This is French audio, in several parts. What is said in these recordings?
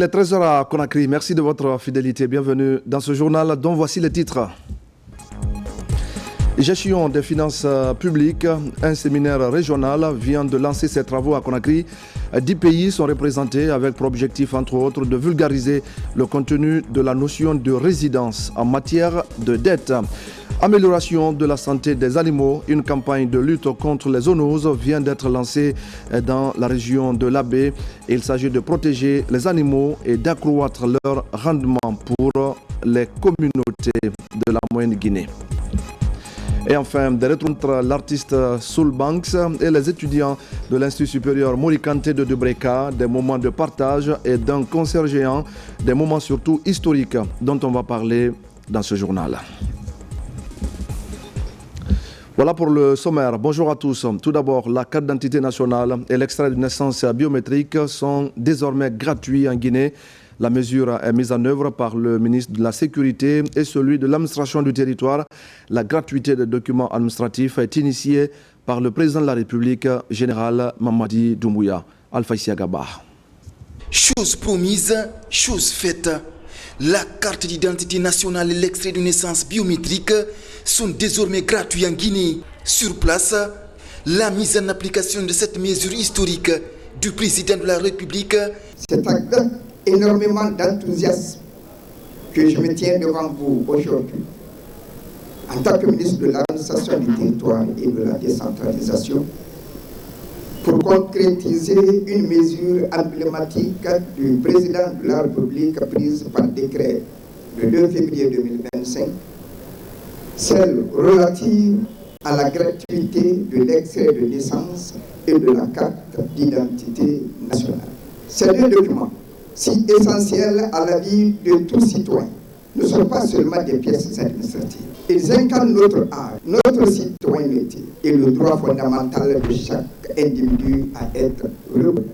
Il est 13h à Conakry. Merci de votre fidélité. Bienvenue dans ce journal dont voici les titres. Gestion des finances publiques, un séminaire régional vient de lancer ses travaux à Conakry. 10 pays sont représentés avec pour objectif, entre autres, de vulgariser le contenu de la notion de résidence en matière de dette. Amélioration de la santé des animaux, une campagne de lutte contre les zoonoses vient d'être lancée dans la région de l'Abbé. Il s'agit de protéger les animaux et d'accroître leur rendement pour les communautés de la Moyenne Guinée. Et enfin, de retrouver l'artiste Soul Banks et les étudiants de l'Institut supérieur Morikante de Dubreka, des moments de partage et d'un concert géant, des moments surtout historiques dont on va parler dans ce journal. Voilà pour le sommaire. Bonjour à tous. Tout d'abord, la carte d'identité nationale et l'extrait de naissance biométrique sont désormais gratuits en Guinée. La mesure est mise en œuvre par le ministre de la Sécurité et celui de l'administration du territoire. La gratuité des documents administratifs est initiée par le président de la République, général Mamadi Doumbouya. Alpha Isiagaba. Chose promise, chose faite. La carte d'identité nationale et l'extrait de naissance biométrique sont désormais gratuits en Guinée. Sur place, la mise en application de cette mesure historique du président de la République. C'est avec énormément d'enthousiasme que je me tiens devant vous aujourd'hui. En tant que ministre de l'administration du territoire et de la décentralisation, pour concrétiser une mesure emblématique du président de la République prise par décret le 2 février 2025, celle relative à la gratuité de l'extrait de naissance et de la carte d'identité nationale. Ces deux documents, si essentiels à la vie de tout citoyen, ne sont pas seulement des pièces administratives. Ils incarnent notre art, notre citoyenneté et le droit fondamental de chaque individu à être heureux.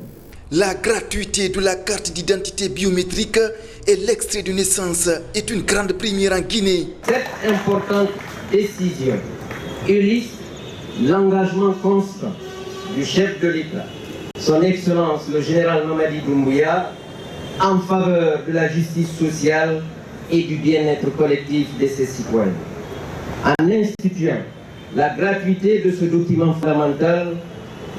La gratuité de la carte d'identité biométrique et l'extrait de naissance est une grande première en Guinée. Cette importante décision illustre l'engagement constant du chef de l'État, son Excellence le général Mamadi Doumbouya, en faveur de la justice sociale et du bien-être collectif de ses citoyens. En instituant la gratuité de ce document fondamental,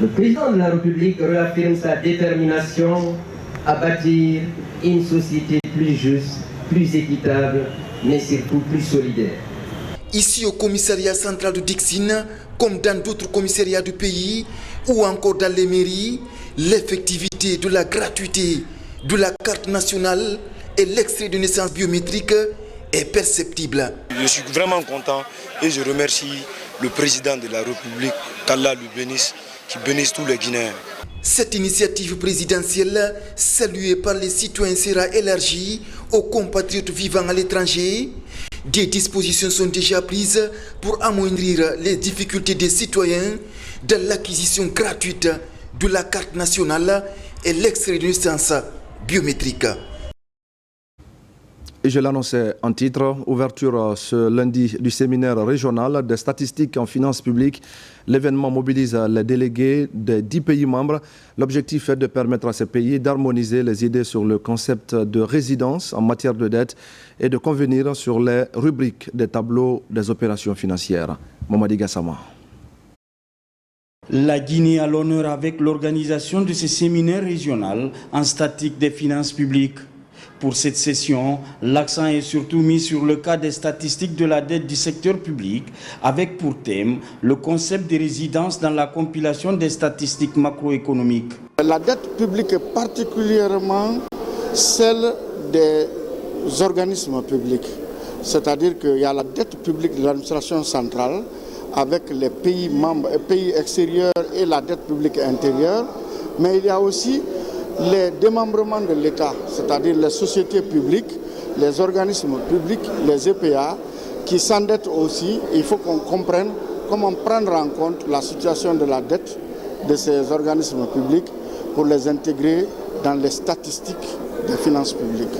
le président de la République réaffirme sa détermination à bâtir une société plus juste, plus équitable, mais surtout plus solidaire. Ici au commissariat central de Dixine, comme dans d'autres commissariats du pays, ou encore dans les mairies, l'effectivité de la gratuité de la carte nationale et l'extrait de naissance biométrique est perceptible. Je suis vraiment content et je remercie le président de la République, qu'Allah lui bénisse, qui bénisse tous les Guinéens. Cette initiative présidentielle, saluée par les citoyens, sera élargie aux compatriotes vivant à l'étranger. Des dispositions sont déjà prises pour amoindrir les difficultés des citoyens dans l'acquisition gratuite de la carte nationale et l'extrait de naissance biométrique. Et je l'annonçais en titre, ouverture ce lundi du séminaire régional des statistiques en finances publiques. L'événement mobilise les délégués des 10 pays membres. L'objectif est de permettre à ces pays d'harmoniser les idées sur le concept de résidence en matière de dette et de convenir sur les rubriques des tableaux des opérations financières. Mamadi Gassama. La Guinée a l'honneur avec l'organisation de ce séminaire régional en statistique des finances publiques. Pour cette session, l'accent est surtout mis sur le cas des statistiques de la dette du secteur public, avec pour thème le concept de résidence dans la compilation des statistiques macroéconomiques. La dette publique est particulièrement celle des organismes publics, c'est-à-dire qu'il y a la dette publique de l'administration centrale avec les pays membres, pays extérieurs et la dette publique intérieure, mais il y a aussi les démembrements de l'État, c'est-à-dire les sociétés publiques, les organismes publics, les EPA, qui s'endettent aussi. Il faut qu'on comprenne comment prendre en compte la situation de la dette de ces organismes publics pour les intégrer dans les statistiques des finances publiques.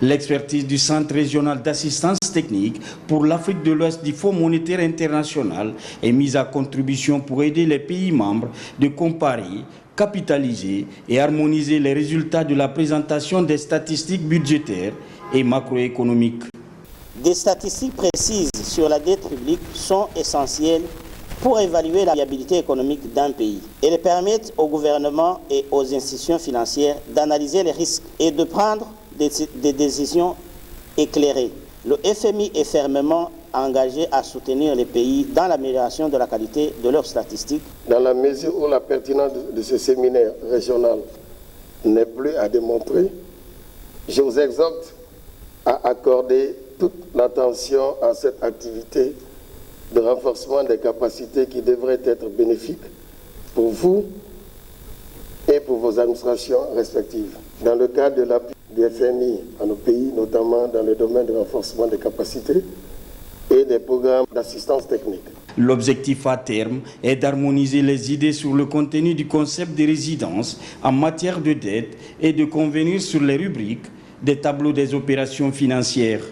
L'expertise du Centre régional d'assistance technique pour l'Afrique de l'Ouest du Fonds monétaire international est mise à contribution pour aider les pays membres de comparer capitaliser et harmoniser les résultats de la présentation des statistiques budgétaires et macroéconomiques. Des statistiques précises sur la dette publique sont essentielles pour évaluer la viabilité économique d'un pays. Elles permettent au gouvernement et aux institutions financières d'analyser les risques et de prendre des décisions éclairées. Le FMI est fermement engagé à soutenir les pays dans l'amélioration de la qualité de leurs statistiques. Dans la mesure où la pertinence de ce séminaire régional n'est plus à démontrer, je vous exhorte à accorder toute l'attention à cette activité de renforcement des capacités qui devrait être bénéfique pour vous et pour vos administrations respectives. Dans le cadre de l'appui du FMI à nos pays, notamment dans le domaine du renforcement des capacités et des programmes d'assistance technique. L'objectif à terme est d'harmoniser les idées sur le contenu du concept de résidence en matière de dette et de convenir sur les rubriques des tableaux des opérations financières.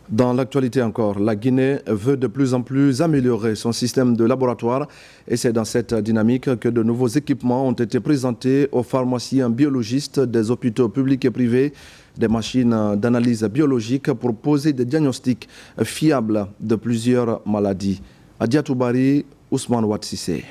Dans l'actualité encore, la Guinée veut de plus en plus améliorer son système de laboratoire et c'est dans cette dynamique que de nouveaux équipements ont été présentés aux pharmaciens biologistes des hôpitaux publics et privés, des machines d'analyse biologique pour poser des diagnostics fiables de plusieurs maladies. Adia Toubari, Ousmane Ouatsissé.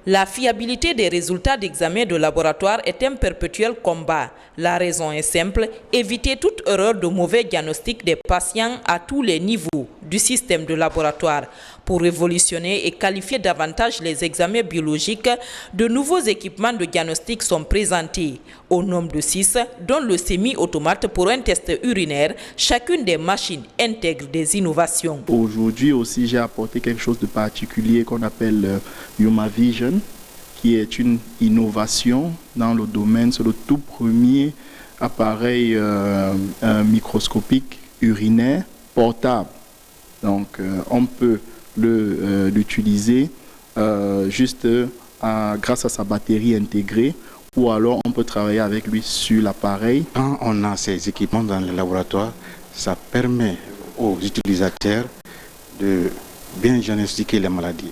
La fiabilité des résultats d'examen de laboratoire est un perpétuel combat. La raison est simple, éviter toute erreur de mauvais diagnostic des patients à tous les niveaux du système de laboratoire. Pour révolutionner et qualifier davantage les examens biologiques, de nouveaux équipements de diagnostic sont présentés. Au nombre de 6, dont le semi-automate pour un test urinaire, chacune des machines intègre des innovations. Aujourd'hui aussi, j'ai apporté quelque chose de particulier qu'on appelle HumaVision, qui est une innovation dans le domaine. C'est le tout premier appareil microscopique urinaire portable. Donc, on peut l'utiliser juste grâce à sa batterie intégrée, ou alors on peut travailler avec lui sur l'appareil. Quand on a ces équipements dans le laboratoire, ça permet aux utilisateurs de bien diagnostiquer les maladies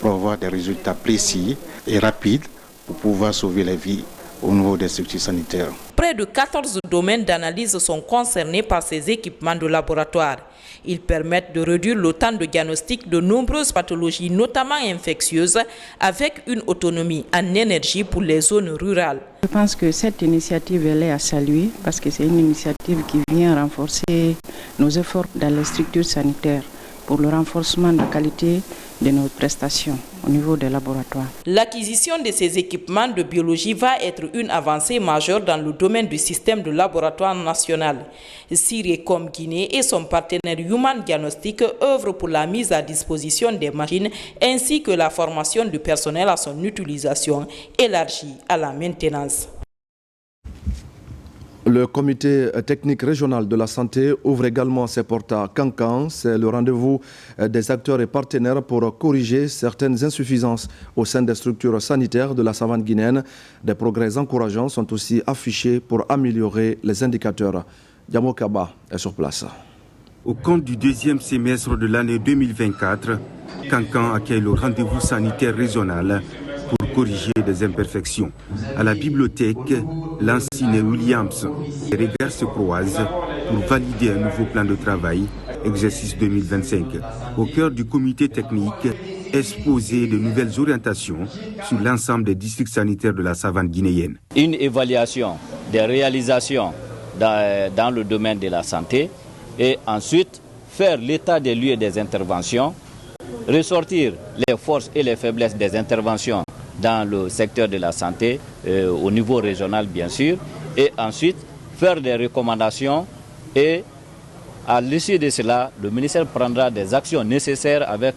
pour avoir des résultats précis et rapides pour pouvoir sauver la vie au niveau des structures sanitaires. Près de 14 domaines d'analyse sont concernés par ces équipements de laboratoire. Ils permettent de réduire le temps de diagnostic de nombreuses pathologies, notamment infectieuses, avec une autonomie en énergie pour les zones rurales. Je pense que cette initiative elle est à saluer parce que c'est une initiative qui vient renforcer nos efforts dans les structures sanitaires pour le renforcement de la qualité de nos prestations au niveau des laboratoires. L'acquisition de ces équipements de biologie va être une avancée majeure dans le domaine du système de laboratoire national. Syriecom Guinée et son partenaire Human Diagnostic œuvrent pour la mise à disposition des machines ainsi que la formation du personnel à son utilisation élargie à la maintenance. Le comité technique régional de la santé ouvre également ses portes à Kankan. C'est le rendez-vous des acteurs et partenaires pour corriger certaines insuffisances au sein des structures sanitaires de la savane guinéenne. Des progrès encourageants sont aussi affichés pour améliorer les indicateurs. Diamo Kaba est sur place. Au compte du deuxième semestre de l'année 2024, Kankan accueille le rendez-vous sanitaire régional pour corriger des imperfections. À la bibliothèque, Lancine et Williams, les regards se croisent pour valider un nouveau plan de travail, exercice 2025. Au cœur du comité technique, exposer de nouvelles orientations sur l'ensemble des districts sanitaires de la savane guinéenne. Une évaluation des réalisations dans le domaine de la santé et ensuite faire l'état des lieux des interventions, ressortir les forces et les faiblesses des interventions dans le secteur de la santé, au niveau régional bien sûr, et ensuite faire des recommandations et à l'issue de cela, le ministère prendra des actions nécessaires avec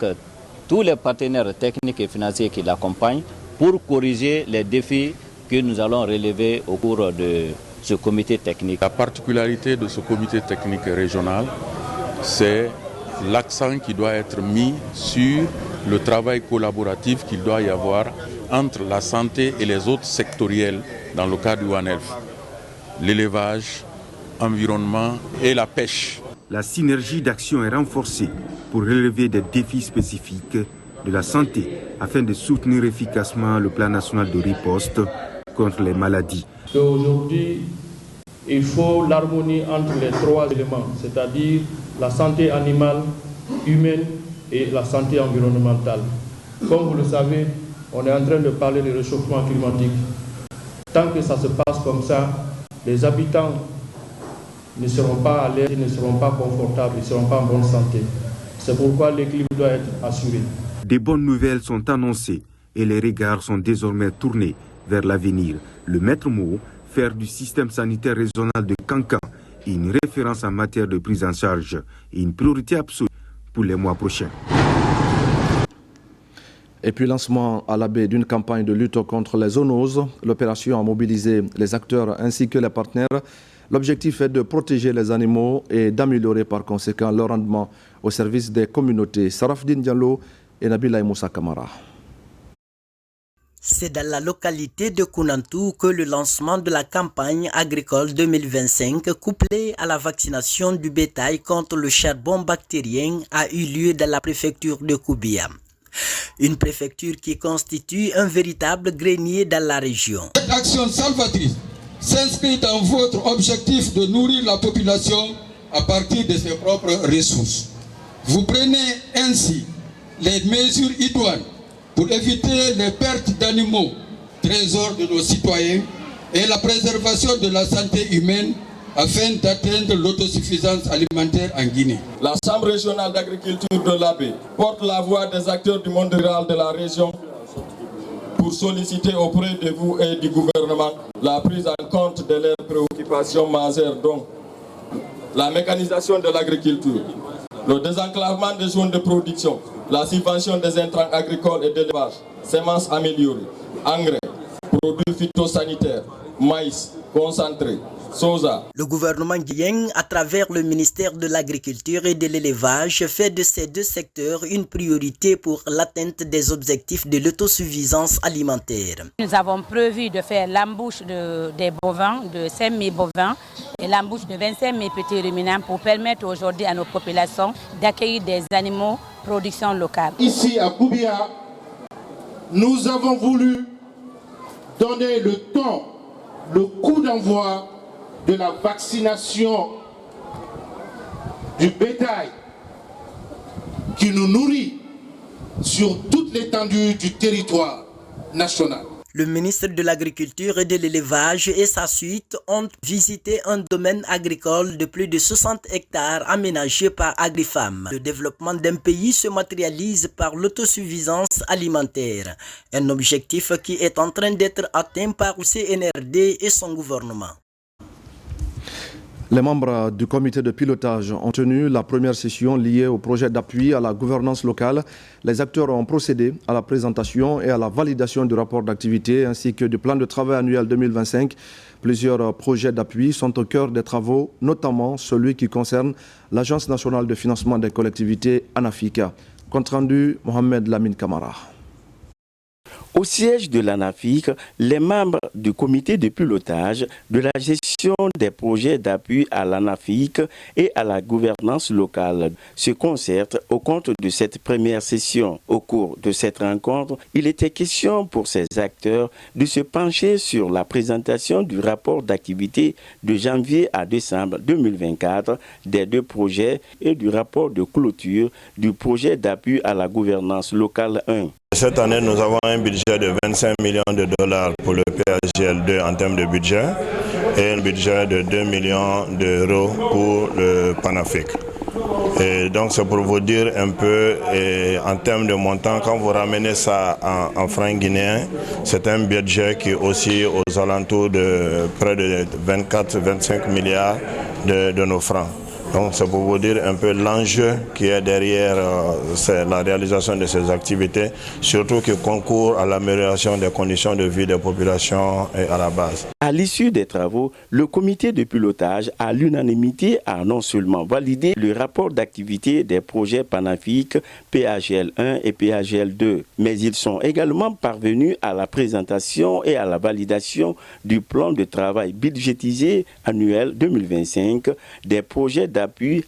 tous les partenaires techniques et financiers qui l'accompagnent pour corriger les défis que nous allons relever au cours de ce comité technique. La particularité de ce comité technique régional, c'est l'accent qui doit être mis sur le travail collaboratif qu'il doit y avoir entre la santé et les autres sectoriels dans le cadre du One Health. L'élevage, l'environnement et la pêche. La synergie d'action est renforcée pour relever des défis spécifiques de la santé afin de soutenir efficacement le plan national de riposte contre les maladies. Aujourd'hui, il faut l'harmonie entre les trois éléments, c'est-à-dire la santé animale, humaine et la santé environnementale. Comme vous le savez, on est en train de parler du réchauffement climatique. Tant que ça se passe comme ça, les habitants ne seront pas à l'aise, ils ne seront pas confortables, ils ne seront pas en bonne santé. C'est pourquoi l'équilibre doit être assuré. Des bonnes nouvelles sont annoncées et les regards sont désormais tournés vers l'avenir. Le maître mot, faire du système sanitaire régional de Kankan une référence en matière de prise en charge et une priorité absolue pour les mois prochains. Et puis lancement à la baie d'une campagne de lutte contre les zoonoses. L'opération a mobilisé les acteurs ainsi que les partenaires. L'objectif est de protéger les animaux et d'améliorer par conséquent leur rendement au service des communautés. Sarafdine Diallo et Nabila Moussa Kamara. C'est dans la localité de Kounantou que le lancement de la campagne agricole 2025, couplé à la vaccination du bétail contre le charbon bactérien, a eu lieu dans la préfecture de Koubia. Une préfecture qui constitue un véritable grenier dans la région. Cette action salvatrice s'inscrit dans votre objectif de nourrir la population à partir de ses propres ressources. Vous prenez ainsi les mesures idoines pour éviter les pertes d'animaux, trésors de nos citoyens, et la préservation de la santé humaine afin d'atteindre l'autosuffisance alimentaire en Guinée. La Chambre régionale d'agriculture de l'Abbé porte la voix des acteurs du monde rural de la région pour solliciter auprès de vous et du gouvernement la prise en compte de leurs préoccupations majeures, dont la mécanisation de l'agriculture, le désenclavement des zones de production, la subvention des intrants agricoles et d'élevage, semences améliorées, engrais, produits phytosanitaires, maïs, concentré, soja. Le gouvernement guinéen, à travers le ministère de l'Agriculture et de l'Élevage, fait de ces deux secteurs une priorité pour l'atteinte des objectifs de l'autosuffisance alimentaire. Nous avons prévu de faire l'embauche des bovins, de 5 000 bovins, et l'embauche de 25 000 petits ruminants pour permettre aujourd'hui à nos populations d'accueillir des animaux production locale. Ici à Koubia, nous avons voulu donner le temps, le coup d'envoi de la vaccination du bétail qui nous nourrit sur toute l'étendue du territoire national. Le ministre de l'Agriculture et de l'Élevage et sa suite ont visité un domaine agricole de plus de 60 hectares aménagé par Agrifam. Le développement d'un pays se matérialise par l'autosuffisance alimentaire, un objectif qui est en train d'être atteint par le CNRD et son gouvernement. Les membres du comité de pilotage ont tenu la première session liée au projet d'appui à la gouvernance locale. Les acteurs ont procédé à la présentation et à la validation du rapport d'activité ainsi que du plan de travail annuel 2025. Plusieurs projets d'appui sont au cœur des travaux, notamment celui qui concerne l'Agence nationale de financement des collectivités ANAFICA. Compte rendu, Mohamed Lamine Kamara. Au siège de l'ANAFIC, les membres du comité de pilotage de la gestion des projets d'appui à l'ANAFIC et à la gouvernance locale se concertent au compte de cette première session. Au cours de cette rencontre, il était question pour ces acteurs de se pencher sur la présentation du rapport d'activité de janvier à décembre 2024 des deux projets et du rapport de clôture du projet d'appui à la gouvernance locale 1. Cette année, nous avons un budget de 25 millions de dollars pour le PAGL2 en termes de budget et un budget de 2 millions d'euros pour le PANAFIC. Et donc c'est pour vous dire un peu en termes de montant, quand vous ramenez ça en francs guinéens, c'est un budget qui est aussi aux alentours de près de 24-25 milliards de nos francs. Donc c'est pour vous dire un peu l'enjeu qui est derrière la réalisation de ces activités, surtout qui concourent à l'amélioration des conditions de vie des populations et à la base. À l'issue des travaux, le comité de pilotage à l'unanimité a non seulement validé le rapport d'activité des projets PANAFIC, PAGL 1 et PAGL 2, mais ils sont également parvenus à la présentation et à la validation du plan de travail budgétisé annuel 2025 des projets d'appui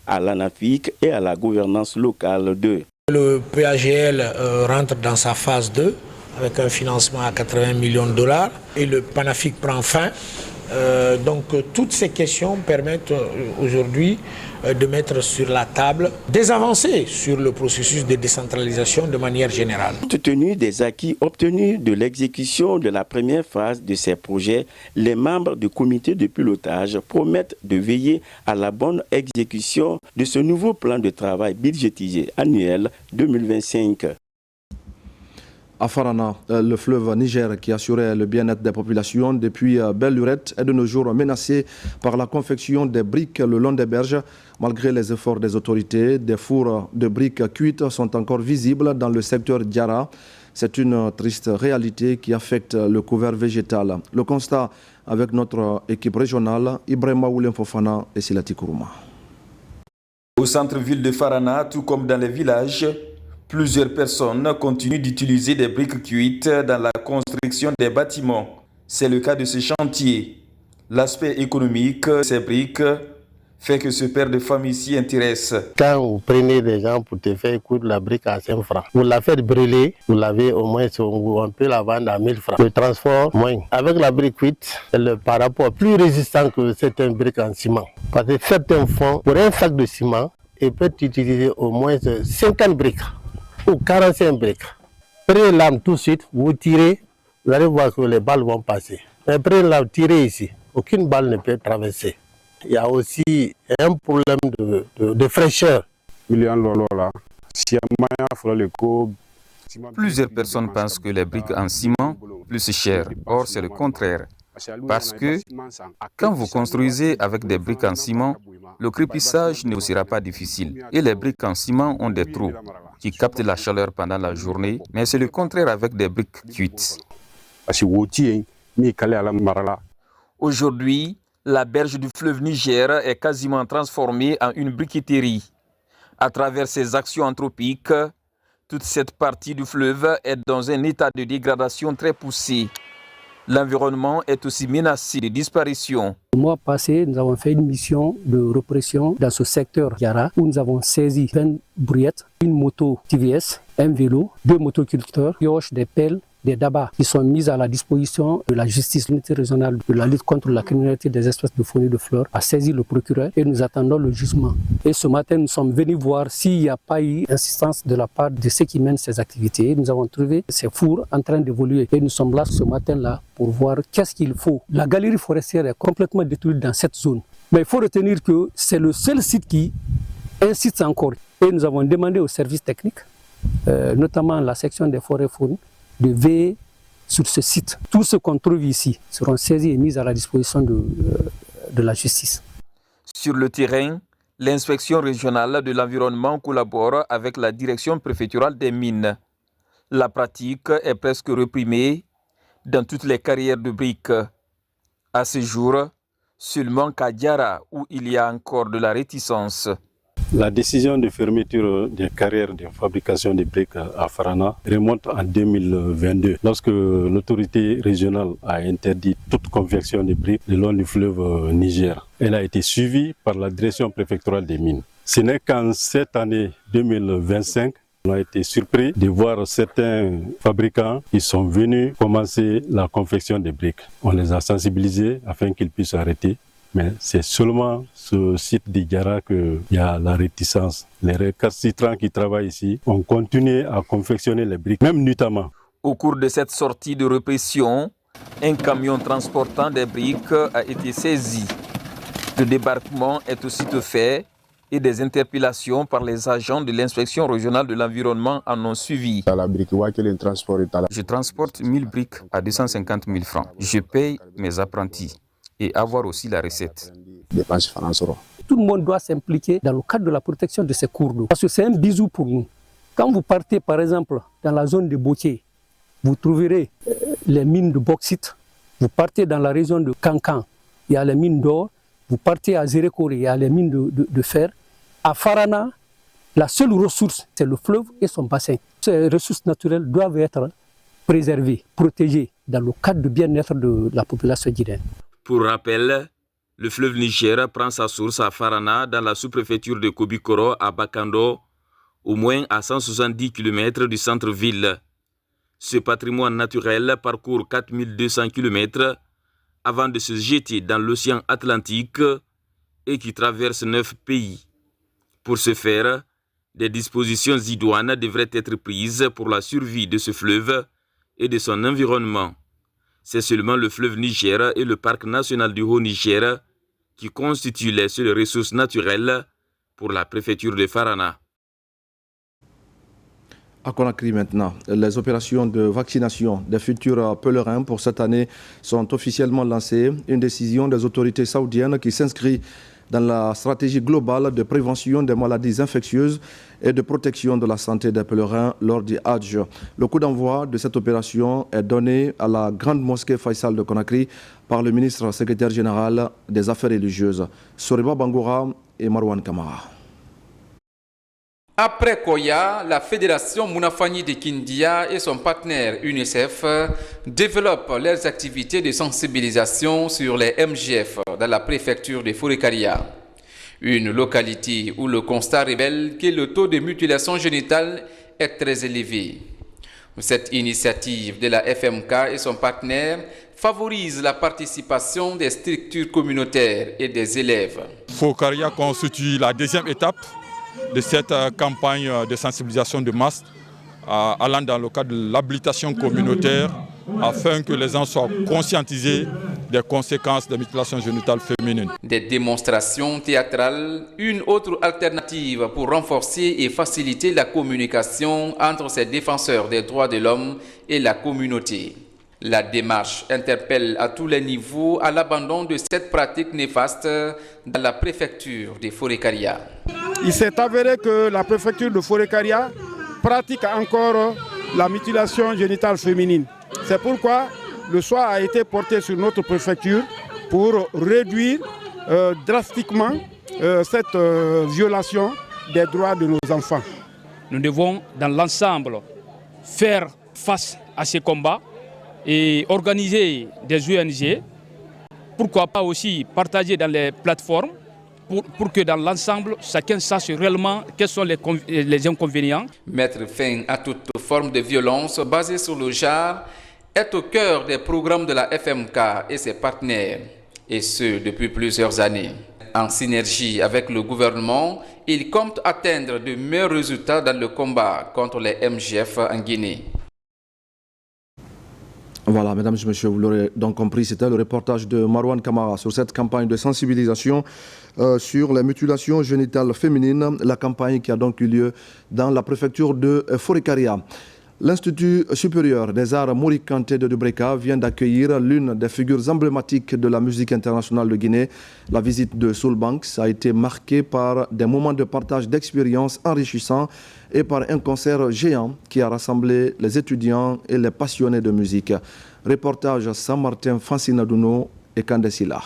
à l'ANAFIC et à la gouvernance locale 2. Le PAGL rentre dans sa phase 2 avec un financement à 80 millions de dollars et le PANAFIC prend fin. Donc toutes ces questions permettent aujourd'hui de mettre sur la table des avancées sur le processus de décentralisation de manière générale. Compte tenu des acquis obtenus de l'exécution de la première phase de ces projets, les membres du comité de pilotage promettent de veiller à la bonne exécution de ce nouveau plan de travail budgétisé annuel 2025. À Farana, le fleuve Niger qui assurait le bien-être des populations depuis belle lurette est de nos jours menacé par la confection des briques le long des berges. Malgré les efforts des autorités, des fours de briques cuites sont encore visibles dans le secteur Diara. C'est une triste réalité qui affecte le couvert végétal. Le constat avec notre équipe régionale, Ibrahima Oulem Fofana et Silati Kourouma. Au centre-ville de Farana, tout comme dans les villages, plusieurs personnes continuent d'utiliser des briques cuites dans la construction des bâtiments. C'est le cas de ce chantier. L'aspect économique de ces briques fait que ce père de famille s'y intéresse. Quand vous prenez des gens pour te faire coudre la brique à 5 francs, vous la faites brûler, vous l'avez au moins, on peut la vendre à 1000 francs. Le transport, moins. Avec la brique cuite, c'est par rapport plus résistant que certaines briques en ciment. Parce que certains font, pour un sac de ciment, ils peuvent utiliser au moins 50 briques. Ou 45 briques. Prenez l'arme tout de suite, vous tirez, vous allez voir que les balles vont passer. Mais prenez l'arme, tirez ici, aucune balle ne peut traverser. Il y a aussi un problème de fraîcheur. Plusieurs personnes pensent que les briques en ciment plus chères. Or, c'est le contraire. Parce que quand vous construisez avec des briques en ciment, le crépissage ne sera pas difficile. Et les briques en ciment ont des trous qui captent la chaleur pendant la journée, mais c'est le contraire avec des briques cuites. Aujourd'hui, la berge du fleuve Niger est quasiment transformée en une briqueterie. À travers ses actions anthropiques, toute cette partie du fleuve est dans un état de dégradation très poussé. L'environnement est aussi menacé de disparition. Le mois passé, nous avons fait une mission de répression dans ce secteur Diara où nous avons saisi 20 brouillettes, une moto TVS, un vélo, 2 motoculteurs, pioches, des pelles, des dabas qui sont mises à la disposition de la justice. L'unité régionale de la lutte contre la criminalité des espèces de faune et de fleurs a saisi le procureur et nous attendons le jugement. Et ce matin, nous sommes venus voir s'il n'y a pas eu insistance de la part de ceux qui mènent ces activités. Nous avons trouvé ces fours en train d'évoluer et nous sommes là ce matin-là pour voir qu'est-ce qu'il faut. La galerie forestière est complètement détruite dans cette zone. Mais il faut retenir que c'est le seul site qui insiste encore. Et nous avons demandé aux services techniques, notamment la section des forêts faunes, de veiller sur ce site. Tout ce qu'on trouve ici seront saisis et mis à la disposition de la justice. Sur le terrain, l'inspection régionale de l'environnement collabore avec la direction préfectorale des mines. La pratique est presque réprimée dans toutes les carrières de briques. À ce jour, seulement qu'à Diara, où il y a encore de la réticence. La décision de fermeture des carrières de fabrication de briques à Farana remonte en 2022, lorsque l'autorité régionale a interdit toute confection de briques le long du fleuve Niger. Elle a été suivie par la direction préfectorale des mines. Ce n'est qu'en cette année 2025 on a été surpris de voir certains fabricants qui sont venus commencer la confection des briques. On les a sensibilisés afin qu'ils puissent arrêter. Mais c'est seulement ce site de Diara qu'il y a la réticence. Les récalcitrants qui travaillent ici ont continué à confectionner les briques, même nuitamment. Au cours de cette sortie de répression, un camion transportant des briques a été saisi. Le débarquement est aussitôt fait et des interpellations par les agents de l'inspection régionale de l'environnement en ont suivi. Je transporte 1000 briques à 250 000 francs. Je paye mes apprentis et avoir aussi la recette. Tout le monde doit s'impliquer dans le cadre de la protection de ces cours d'eau. Parce que c'est un bisou pour nous. Quand vous partez par exemple dans la zone de Botier, vous trouverez les mines de bauxite. Vous partez dans la région de Kankan, il y a les mines d'or. Vous partez à Zérekore, il y a les mines de fer. À Farana, la seule ressource, c'est le fleuve et son bassin. Ces ressources naturelles doivent être préservées, protégées dans le cadre du bien-être de la population guinéenne. Pour rappel, le fleuve Niger prend sa source à Farana dans la sous-préfecture de Kobikoro à Bakando, au moins à 170 km du centre-ville. Ce patrimoine naturel parcourt 4200 km avant de se jeter dans l'océan Atlantique et qui traverse 9 pays. Pour ce faire, des dispositions idoines devraient être prises pour la survie de ce fleuve et de son environnement. C'est seulement le fleuve Niger et le parc national du Haut-Niger qui constituent les seules ressources naturelles pour la préfecture de Farana. À Conakry maintenant, les opérations de vaccination des futurs pèlerins pour cette année sont officiellement lancées. Une décision des autorités saoudiennes qui s'inscrit dans la stratégie globale de prévention des maladies infectieuses et de protection de la santé des pèlerins lors du Hajj. Le coup d'envoi de cette opération est donné à la grande mosquée Faisal de Conakry par le ministre secrétaire général des Affaires religieuses, Soriba Bangoura et Marwan Kamara. Après Koya, la fédération Mounafani de Kindia et son partenaire UNICEF développent leurs activités de sensibilisation sur les MGF dans la préfecture de Fourekaria, une localité où le constat révèle que le taux de mutilation génitale est très élevé. Cette initiative de la FMK et son partenaire favorise la participation des structures communautaires et des élèves. Fourekaria constitue la deuxième étape de cette campagne de sensibilisation de masse allant dans le cadre de l'habilitation communautaire afin que les gens soient conscientisés des conséquences des mutilations génitales féminines. Des démonstrations théâtrales, une autre alternative pour renforcer et faciliter la communication entre ces défenseurs des droits de l'homme et la communauté. La démarche interpelle à tous les niveaux à l'abandon de cette pratique néfaste dans la préfecture de Fourekaria. Il s'est avéré que la préfecture de Fourekaria pratique encore la mutilation génitale féminine. C'est pourquoi le choix a été porté sur notre préfecture pour réduire drastiquement cette violation des droits de nos enfants. Nous devons dans l'ensemble faire face à ces combats et organiser des ONG, pourquoi pas aussi partager dans les plateformes pour que dans l'ensemble, chacun sache réellement quels sont les inconvénients. Mettre fin à toute forme de violence basée sur le genre est au cœur des programmes de la FMK et ses partenaires, et ce depuis plusieurs années. En synergie avec le gouvernement, ils comptent atteindre de meilleurs résultats dans le combat contre les MGF en Guinée. Voilà, mesdames et messieurs, vous l'aurez donc compris, c'était le reportage de Marwan Kamara sur cette campagne de sensibilisation sur les mutilations génitales féminines, la campagne qui a donc eu lieu dans la préfecture de Fourekaria. L'Institut supérieur des arts Mori Kanté de Dubreka vient d'accueillir l'une des figures emblématiques de la musique internationale de Guinée. La visite de Soul Banks a été marquée par des moments de partage d'expériences enrichissants et par un concert géant qui a rassemblé les étudiants et les passionnés de musique. Reportage Saint-Martin Fancinadouno et Kandesila.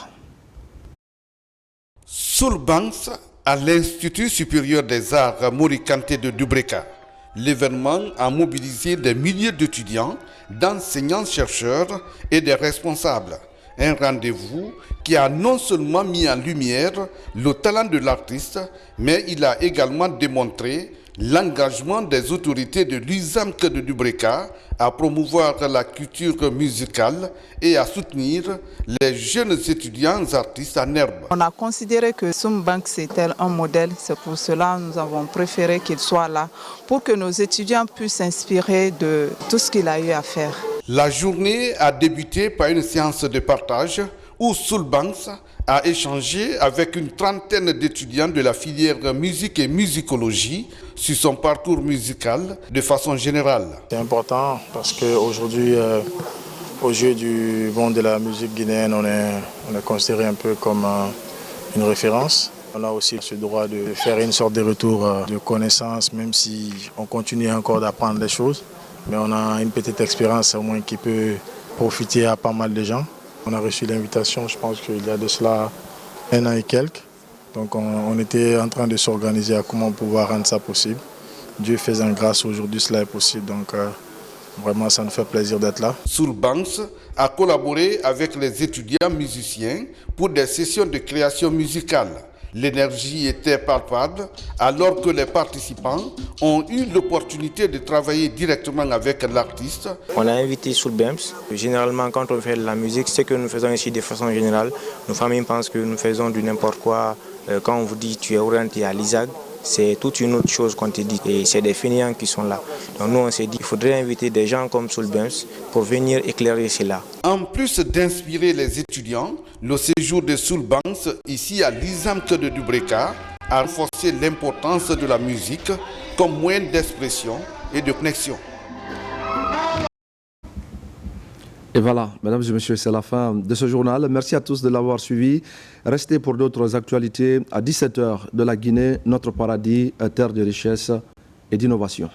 Soul Banks à l'Institut supérieur des arts Mori Kanté de Dubreka. L'événement a mobilisé des milliers d'étudiants, d'enseignants-chercheurs et des responsables. Un rendez-vous qui a non seulement mis en lumière le talent de l'artiste, mais il a également démontré l'engagement des autorités de l'USAMK de Dubreka à promouvoir la culture musicale et à soutenir les jeunes étudiants artistes en herbe. On a considéré que Soul Banks était un modèle, c'est pour cela que nous avons préféré qu'il soit là, pour que nos étudiants puissent s'inspirer de tout ce qu'il a eu à faire. La journée a débuté par une séance de partage où Soul Banks a échangé avec une trentaine d'étudiants de la filière musique et musicologie sur son parcours musical de façon générale. C'est important parce qu'aujourd'hui, aux yeux du monde de la musique guinéenne, on est considéré un peu comme une référence. On a aussi ce droit de faire une sorte de retour de connaissances, même si on continue encore d'apprendre des choses. Mais on a une petite expérience au moins qui peut profiter à pas mal de gens. On a reçu l'invitation, je pense qu'il y a de cela 1 an et quelques. Donc on était en train de s'organiser à comment pouvoir rendre ça possible. Dieu faisant grâce, aujourd'hui cela est possible. Donc vraiment ça nous fait plaisir d'être là. Soul Banks a collaboré avec les étudiants musiciens pour des sessions de création musicale. L'énergie était palpable alors que les participants ont eu l'opportunité de travailler directement avec l'artiste. On a invité Soulbems. Généralement, quand on fait de la musique, ce que nous faisons ici de façon générale, nos familles pensent que nous faisons du n'importe quoi. Quand on vous dit tu es orienté à l'ISAG, c'est toute une autre chose qu'on te dit et c'est des fainéants qui sont là. Donc nous on s'est dit qu'il faudrait inviter des gens comme Soulbems pour venir éclairer cela. En plus d'inspirer les étudiants, le séjour de Soulbems ici à l'ISAMT de Dubreka a renforcé l'importance de la musique comme moyen d'expression et de connexion. Et voilà, mesdames et messieurs, c'est la fin de ce journal. Merci à tous de l'avoir suivi. Restez pour d'autres actualités à 17h de la Guinée, notre paradis, terre de richesse et d'innovation.